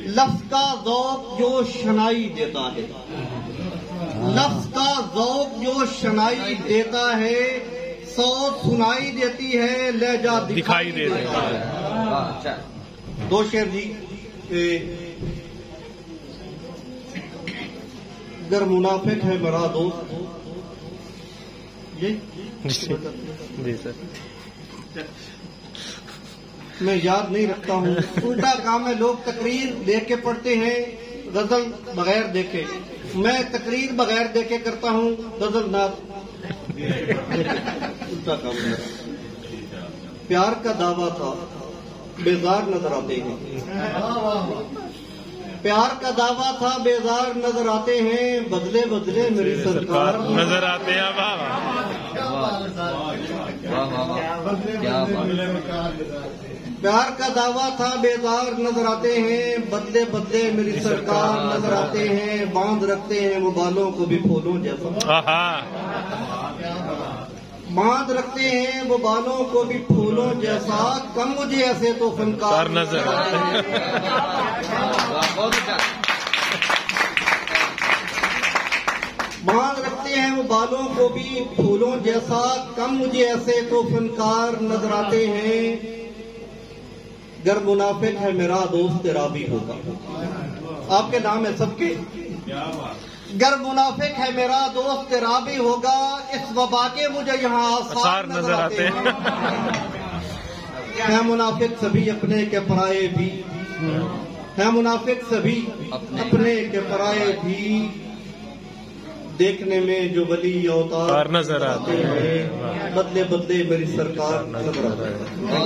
लफ्ज का ज़ौक़ जो शनाई देता है, लफ्ज का ज़ौक़ जो शनाई देता है, सौत सुनाई देती है, लहजा दिखाई देता है। दो शेर जी। अगर मुनाफिक है मेरा दोस्त, जी सर, मैं याद नहीं रखता हूँ। उल्टा काम है, लोग तकरीर देख के पढ़ते हैं, गजल बगैर देखे। मैं तकरीर बगैर देखे करता हूँ, गजल ना। उल्टा काम है। प्यार का दावा था, बेजार नजर आते हैं। प्यार का दावा था, बेजार नजर आते हैं, बदले बदले मेरी सरकार नजर आते हैं। प्यार का दावा था, बेजार नजर आते हैं, बदले बदले मेरी सरकार नजर आते हैं, बांध रखते हैं वो बालों को भी फूलों जैसा, बांध रखते हैं वो बालों को भी फूलों जैसा, कम मुझे ऐसे तो फनकार नजर आते हैं। बांध रखते हैं वो बालों को भी फूलों जैसा, कम मुझे ऐसे तो फनकार नजर आते हैं। गर मुनाफिक है मेरा दोस्त तेरा भी होगा। आपके नाम है सबके। गर मुनाफिक है मेरा दोस्त तेरा भी होगा, इस वबा के मुझे यहाँ आसार नजर आते हैं। है मुनाफिक सभी अपने के पराए भी, है मुनाफिक सभी अपने के पराए भी, देखने में जो वली अवतार नजर आते हैं, बदले बदले मेरी सरकार नजर आते हैं।